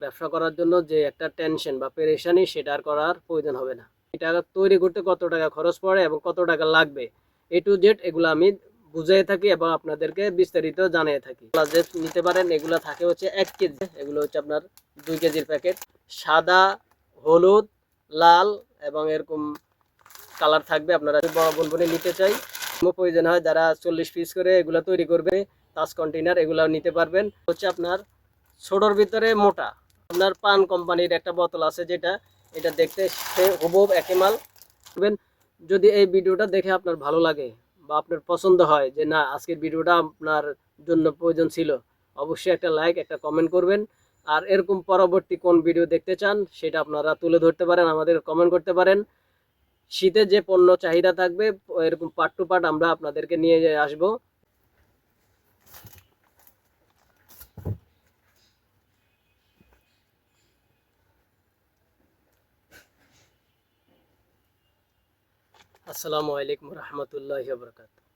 ব্যবসা করার জন্য যে একটা টেনশন বা পেরেশানি সেটা আর করার প্রয়োজন হবে না। এটা তৈরি করতে কত টাকা খরচ পড়ে এবং কত টাকা লাগবে A to Z এগুলো আমি বুঝিয়ে থাকি এবং আপনাদেরকে বিস্তারিত জানিয়ে থাকি। যে নিতে পারেন, এগুলো থাকে হচ্ছে 1 কেজি, এগুলো হচ্ছে আপনার 2 কেজির প্যাকেট। সাদা, হলুদ, লাল এবং এরকম কালার থাকবে। আপনারা বড় বনবনে নিতে চাই প্রয়োজন হয়, যারা 40 পিস করে এগুলো তৈরি করবে তাজ কন্টেইনার, এগুলো নিতে পারবেন। হচ্ছে আপনার ছোটোর ভিতরে মোটা, আপনার পান কোম্পানির একটা বোতল আছে যেটা, এটা দেখতে হুবহু একই মাল। যদি এই ভিডিওটা দেখে আপনার ভালো লাগে বা আপনার পছন্দ হয় যে না আজকের ভিডিওটা আপনার জন্য প্রয়োজন ছিল, অবশ্যই একটা লাইক, একটা কমেন্ট করবেন। আর এরকম পরবর্তী কোন ভিডিও দেখতে চান সেটা আপনারা তুলে ধরতে পারেন, আমাদের কমেন্ট করতে পারেন। শীতে যে পণ্য চাহিদা থাকবে এরকম পার্ট টু পার্ট আমরা আপনাদেরকে নিয়ে আসবো। আসসালামু আলাইকুম রহমতুল্লাহি ওয়া বারাকাতুহু।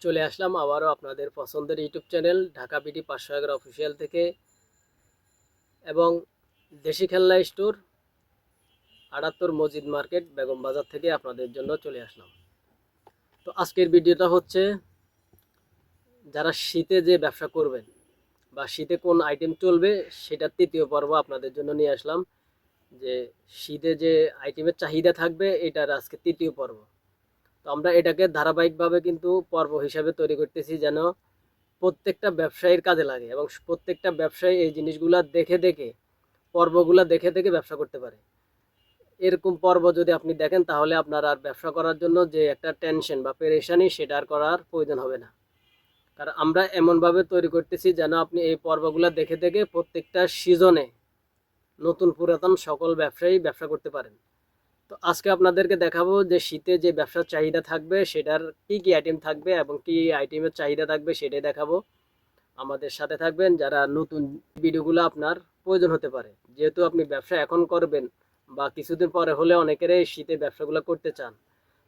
চলে আসলাম আবারও আপনাদের পছন্দের YouTube channel Dhaka BD 511 official থেকে এবং দেশি খেলনা স্টোর 78 মসজিদ মার্কেট বেগম বাজার থেকে আপনাদের জন্য চলে আসলাম। তো আজকের ভিডিওটা হচ্ছে যারা শীতে যে ব্যবসা করবেন বা শীতে কোন আইটেম চলবে সেটার তৃতীয় পর্ব আপনাদের জন্য নিয়ে আসলাম। যে শীতে যে আইটেমের চাহিদা থাকবে এটার আজকে তৃতীয় পর্ব। তো আমরা এটাকে ধারাবাহিকভাবে কিন্তু পর্ব হিসাবে তৈরি করতেছি যেন প্রত্যেকটা ব্যবসায়ীর কাজে লাগে এবং প্রত্যেকটা ব্যবসায়ী এই জিনিসগুলো দেখে দেখে, পর্বগুলো দেখে দেখে ব্যবসা করতে পারে। এরকম পর্ব যদি আপনি দেখেন তাহলে আপনার আর ব্যবসা করার জন্য যে একটা টেনশন বা পেরেশানি সেটা আর করার প্রয়োজন হবে না। কারণ আমরা এমনভাবে তৈরি করতেছি যেন আপনি এই পর্বগুলো দেখে দেখে প্রত্যেকটা সিজনে নতুন পুরাতন সকল ব্যবসায়ী ব্যবসা করতে পারেন। তো আজকে আপনাদেরকে দেখাবো যে শীতে যে ব্যবসার চাহিদা থাকবে সেটার কি কি আইটেম থাকবে এবং কি আইটেমের চাহিদা থাকবে সেটাই দেখাবো। আমাদের সাথে থাকবেন। যারা নতুন ভিডিওগুলো আপনার প্রয়োজন হতে পারে, যেহেতু আপনি ব্যবসা এখন করবেন বা কিছুদিন পরে হলে অনেকেরই শীতে ব্যবসাগুলো করতে চান,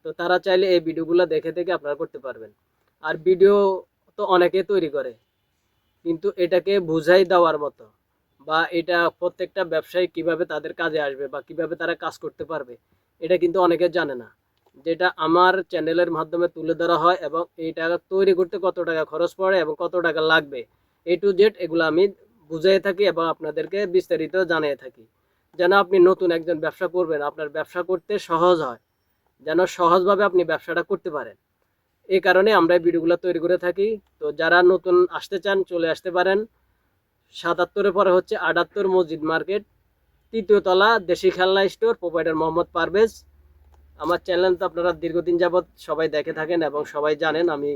তো তারা চাইলে এই ভিডিওগুলো দেখে দেখে আপনারা করতে পারবেন। আর ভিডিও তো অনেকে তৈরি করে, কিন্তু এটাকে বুঝাই দেওয়ার মতো বা এটা প্রত্যেকটা ব্যবসায়ী কিভাবে তাদের কাজে আসবে বা কিভাবে তারা কাজ করতে পারবে এটা কিন্তু অনেকে জানে না। যেটা আমার চ্যানেলের মাধ্যমে তুলে ধরা হয় এবং এইটা তৈরি করতে কত টাকা খরচ পড়ে এবং কত টাকা লাগবে A to Z এগুলো আমি বুঝিয়ে থাকি এবং আপনাদেরকে বিস্তারিত জানিয়ে থাকি, যেন আপনি নতুন একজন ব্যবসা করবেন আপনার ব্যবসা করতে সহজ হয়, যেন সহজভাবে আপনি ব্যবসাটা করতে পারেন। এই কারণে আমরা এই ভিডিওগুলো তৈরি করে থাকি। তো যারা নতুন আসতে চান চলে আসতে পারেন। 77-এর পরে হচ্ছে 78 মসজিদ মার্কেট, 3য় তলা, দেশি খেলনা স্টোর, প্রোপাইটার মোহাম্মদ পারভেজ। আমার চ্যানেল তো আপনারা দীর্ঘদিন যাবৎ সবাই দেখে থাকেন এবং সবাই জানেন আমি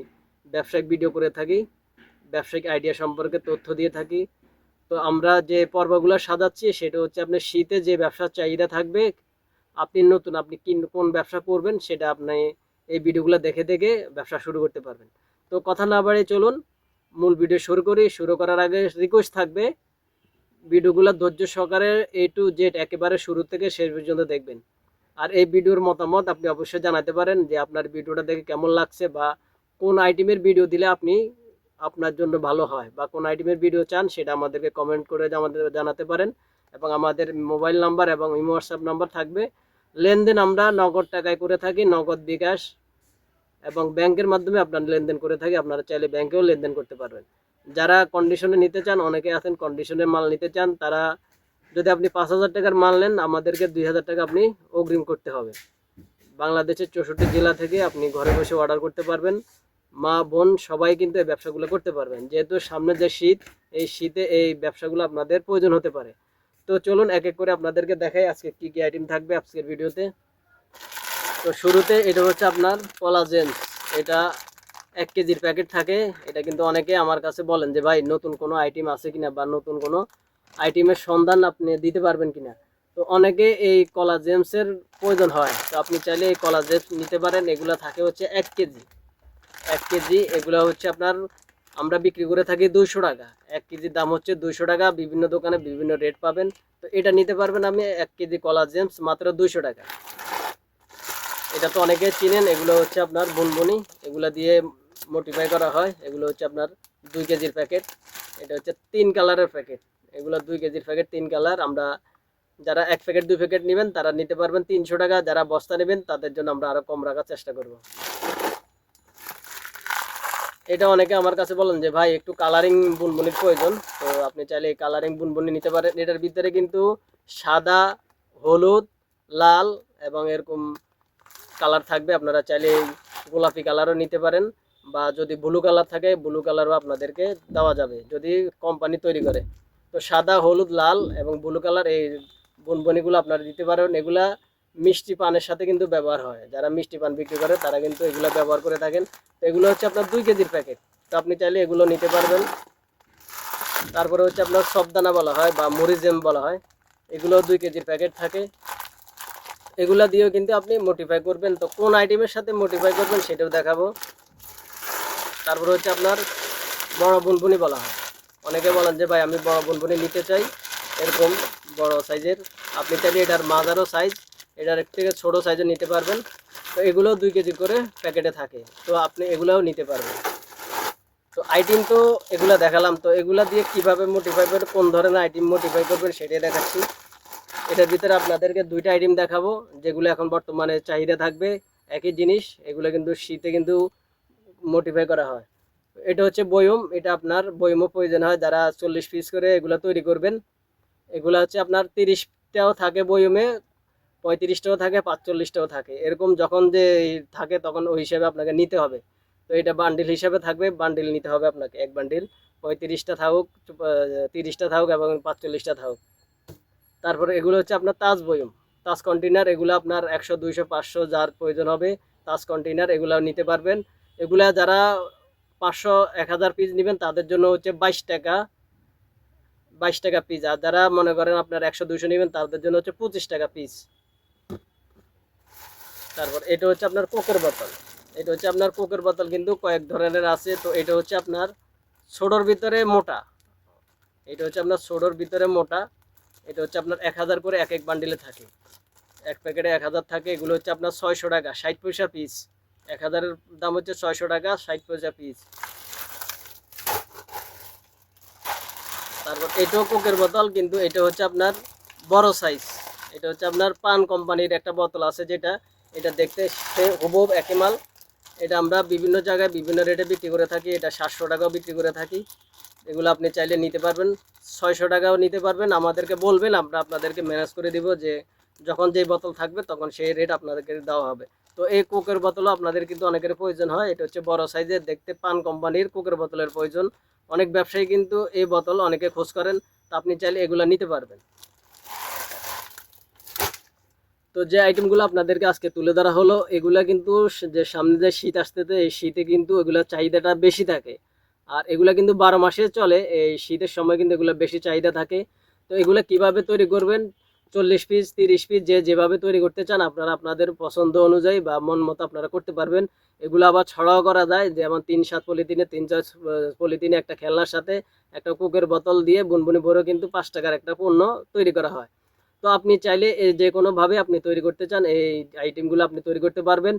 ব্যবসায়িক ভিডিও করে থাকি, ব্যবসায়িক আইডিয়া সম্পর্কে তথ্য দিয়ে থাকি। তো আমরা যে পর্বগুলো সাজাচ্ছি সেটা হচ্ছে আপনার শীতে যে ব্যবসার চাহিদা থাকবে, আপনি নতুন আপনি কোন ব্যবসা করবেন সেটা আপনি এই ভিডিওগুলো দেখে দেখে ব্যবসা শুরু করতে পারবেন। তো কথা না বাড়িয়ে চলুন মূল ভিডিও শুরু করি। শুরু করার আগে রিকোয়েস্ট থাকবে ভিডিওগুলো ধৈর্য সহকারে A to Z একেবারে শুরু থেকে শেষ পর্যন্ত দেখবেন। আর এই ভিডিওর মতামত আপনি অবশ্যই জানাতে পারেন যে আপনার ভিডিওটা দেখে কেমন লাগছে বা কোন আইটেমের ভিডিও দিলে আপনি আপনার জন্য ভালো হয় বা কোন আইটেমের ভিডিও চান সেটা আমাদেরকে কমেন্ট করে আমাদের জানাতে পারেন। এবং আমাদের মোবাইল নাম্বার এবং ইমো হোয়াটসঅ্যাপ নাম্বার থাকবে। লেনদেন আমরা নগদ টাকায় করে থাকি, নগদ, বিকাশ এবং ব্যাংকের মাধ্যমে আপনার লেনদেন করে থাকি। আপনারা চাইলে ব্যাংকেও লেনদেন করতে পারবেন। যারা কন্ডিশনে নিতে চান, অনেকে আছেন কন্ডিশনে মাল নিতে চান, তারা যদি আপনি 5,000 টাকার মাল নেন আমাদেরকে 2,000 টাকা আপনি অগ্রিম করতে হবে। বাংলাদেশের 64 জেলা থেকে আপনি ঘরে বসে অর্ডার করতে পারবেন। মা বোন সবাই কিন্তু এই ব্যবসাগুলো করতে পারবেন, যেহেতু সামনে যে শীত, এই শীতে এই ব্যবসাগুলো আপনাদের প্রয়োজন হতে পারে। তো চলুন এক এক করে আপনাদেরকে দেখাই আজকে কি কি আইটেম থাকবে আজকের ভিডিওতে। তো শুরুতে এটা হচ্ছে আপনার কোলাজেন, এটা 1 কেজির প্যাকেট থাকে। এটা কিন্তু অনেকে আমার কাছে বলেন যে ভাই নতুন কোনো আইটেম আছে কিনা বা নতুন কোনো আইটেমের সন্ধান আপনি দিতে পারবেন কিনা। তো অনেকে এই কোলাজেন্সের প্রয়োজন হয়, তো আপনি চাইলে এই কোলাজেন্স নিতে পারেন। এগুলো থাকে হচ্ছে 1 কেজি, 1 কেজি। এগুলো হচ্ছে আপনার আমরা বিক্রি করে থাকি 200 টাকা। 1 কেজির দাম হচ্ছে 200 টাকা। বিভিন্ন দোকানে বিভিন্ন রেট পাবেন। তো এটা নিতে পারবেন আমি 1 কেজি কোলাজেন্স মাত্র 200 টাকা। এটা তো অনেকে চিনেন, এগুলো হচ্ছে আপনার বুনবুনি, এগুলো দিয়ে মোটিফাই করা হয়। এগুলো হচ্ছে আপনার 2 কেজির প্যাকেট। এটা হচ্ছে 3 কালারের প্যাকেট, এগুলো 2 কেজির প্যাকেট 3 কালার। আমরা যারা 1 প্যাকেট 2 প্যাকেট নেবেন তারা নিতে পারবেন 300 টাকা, যারা বস্তা নেবেন তাদের জন্য আমরা আরও কম রাখার চেষ্টা করব। এটা অনেকে আমার কাছে বলেন যে ভাই একটু কালারিং বুনবুনির প্রয়োজন, তো আপনি চাইলে এই কালারিং বুনবুনি নিতে পারেন। এটার ভিতরে কিন্তু সাদা, হলুদ, লাল এবং এরকম কালার থাকবে। আপনারা চাইলে গোলাপি কালারও নিতে পারেন, বা যদি ব্লু কালার থাকে ব্লু কালারও আপনাদেরকে দেওয়া যাবে যদি কোম্পানি তৈরি করে। তো সাদা, হলুদ, লাল এবং ব্লু কালার এই বুনবুনিগুলো আপনারা দিতে পারেন। এগুলা মিষ্টি পানের সাথে কিন্তু ব্যবহার হয়, যারা মিষ্টি পান বিক্রি করে তারা কিন্তু এগুলো ব্যবহার করে থাকেন। তো এগুলো হচ্ছে আপনার 2 কেজির প্যাকেট, তো আপনি চাইলে এগুলো নিতে পারবেন। তারপরে হচ্ছে আপনার সবদানা বলা হয় বা মরিজেম বলা হয়, এগুলো 2 কেজির প্যাকেট থাকে। এগুলা দিয়েও কিন্তু আপনি মডিফাই করবেন, তো কোন আইটেমের সাথে মডিফাই করবেন সেটাও দেখাবো। তারপরে হচ্ছে আপনার বড় বুনবুনি বলা হয়। অনেকে বলেন যে ভাই আমি বড় বুনবুনি নিতে চাই, এরকম বড় সাইজের। আপনি চাইলে এটার মাঝারও সাইজ, এটার থেকে ছোটো সাইজও নিতে পারবেন। তো এগুলোও 2 কেজি করে প্যাকেটে থাকে, তো আপনি এগুলোও নিতে পারবেন। তো আইটেম তো এগুলা দেখালাম, তো এগুলা দিয়ে কিভাবে মডিফাই করবেন, কোন ধরনের আইটেম মডিফাই করবেন সেটাই দেখাচ্ছি। এটার ভিতরে আপনাদেরকে 2টা আইটেম দেখাবো যেগুলো এখন বর্তমানে চাহিদা থাকবে, একই জিনিস। এগুলো কিন্তু শীতে কিন্তু মডিফাই করা হয়। এটা হচ্ছে বয়ম, এটা আপনার বয়মও প্রয়োজন হয় যারা 40 পিস করে এগুলো তৈরি করবেন। এগুলো হচ্ছে আপনার 30টাও থাকে বয়মে, 35টাও থাকে, 45টাও থাকে, এরকম যখন যে থাকে তখন ওই হিসাবে আপনাকে নিতে হবে। তো এটা বান্ডিল হিসাবে থাকবে, বান্ডিল নিতে হবে আপনাকে, এক বান্ডিল 35টা থাকুক, 30টা থাকুক এবং 45টা থাকুক। তারপরে এগুলো হচ্ছে আপনার তাজ বয়ম, তাজ কন্টেনার। এগুলো আপনার 100, 200, 500 যার প্রয়োজন হবে তাজ কন্টেনার এগুলো নিতে পারবেন। এগুলা যারা 500, 1000 পিস নেবেন তাদের জন্য হচ্ছে 22 টাকা পিস। আর যারা মনে করেন আপনার 100, 200 নেবেন তাদের জন্য হচ্ছে 25 টাকা পিস। তারপর এটা হচ্ছে আপনার কোকের বোতল। এটা হচ্ছে আপনার কোকের বোতল কিন্তু কয়েক ধরনের আছে। তো এটা হচ্ছে আপনার ছোটোর ভিতরে মোটা, এটা হচ্ছে আপনার ছোটোর ভিতরে মোটা। এটা হচ্ছে আপনার 1000 করে এক এক বান্ডিলে থাকে, এক প্যাকেটে 1000 থাকে। এগুলো হচ্ছে আপনার 600 টাকা 60 পয়সা পিস। 1000-এর দাম হচ্ছে 600 টাকা 60 পয়সা পিস। তারপর এটাও কোকের বোতল, কিন্তু এটা হচ্ছে আপনার বড় সাইজ। এটা হচ্ছে আপনার পান কোম্পানির একটা বোতল আছে যেটা, এটা দেখতে হুবহু একই মাল। এটা আমরা বিভিন্ন জায়গায় বিভিন্ন রেটে বিক্রি করে থাকি, এটা 700 টাকাও বিক্রি করে থাকি। এগুলো আপনি চাইলে নিতে পারবেন, 600 টাকাও নিতে পারবেন। আমাদেরকে বলবেন, আমরা আপনাদেরকে ম্যানেজ করে দিব যে যখন যেই বোতল থাকবে তখন সেই রেট আপনাদেরকে দেওয়া হবে। তো এই কোকের বোতলও আপনাদের কিন্তু অনেকের প্রয়োজন হয়। এটা হচ্ছে বড় সাইজের, দেখতে পান কোম্পানির কোকের বোতলের প্রয়োজন। অনেক ব্যবসায়ী কিন্তু এই বোতল অনেকে খোঁজ করেন, তো আপনি চাইলে এগুলো নিতে পারবেন। তো যে আইটেমগুলো আপনাদেরকে আজকে তুলে ধরা হলো, এগুলা কিন্তু যে সামনে যে শীত আসতেছে এই শীতে কিন্তু এগুলোর চাহিদাটা বেশি থাকে। আর এগুলা কিন্তু 12 মাসে চলে, এই শীতের সময় কিন্তু এগুলো বেশি চাহিদা থাকে। তো এগুলো কিভাবে তৈরি করবেন, 40 পিস 30 পিস যে যেভাবে তৈরি করতে চান আপনারা আপনাদের পছন্দ অনুযায়ী বা মন মতো আপনারা করতে পারবেন। এগুলো আবার ছড়াও করা যায়, যেমন 3-7 পলিথিনে, 3-4 পলিথিনে একটা খেলনার সাথে একটা কোকের বোতল দিয়ে বুনবুনি ভরে কিন্তু 5 টাকার একটা পণ্য তৈরি করা হয়। তো আপনি চাইলে যে কোনোভাবে আপনি তৈরি করতে চান এই আইটেমগুলো আপনি তৈরি করতে পারবেন।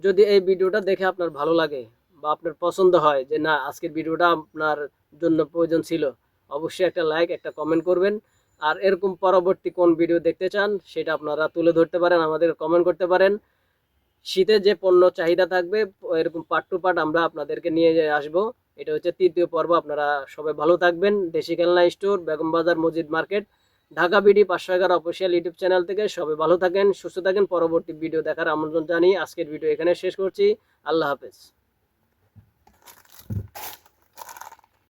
যদি এই ভিডিওটা দেখে আপনার ভালো লাগে বা আপনার পছন্দ হয় যে না আজকের ভিডিওটা আপনার জন্য প্রয়োজন ছিল, অবশ্যই একটা লাইক একটা কমেন্ট করবেন। আর এরকম পরবর্তী কোন ভিডিও দেখতে চান সেটা আপনারা তুলে ধরতে পারেন, আমাদের কমেন্ট করতে পারেন। শীতে যে পণ্য চাহিদা থাকবে এরকম পার্ট টু পার্ট আমরা আপনাদেরকে নিয়ে আসব। এটা হচ্ছে 3য় পর্ব। আপনারা সবাই ভালো থাকবেন। দেশি খেলনা স্টোর, বেগম বাজার, মসজিদ market, Dhaka BD 511 official YouTube channel থেকে সবাই ভালো থাকেন, সুস্থ থাকেন। পরবর্তী ভিডিও দেখার আমন্ত্রণ জানিয়ে আজকের ভিডিও এখানে শেষ করছি। আল্লাহ হাফেজ।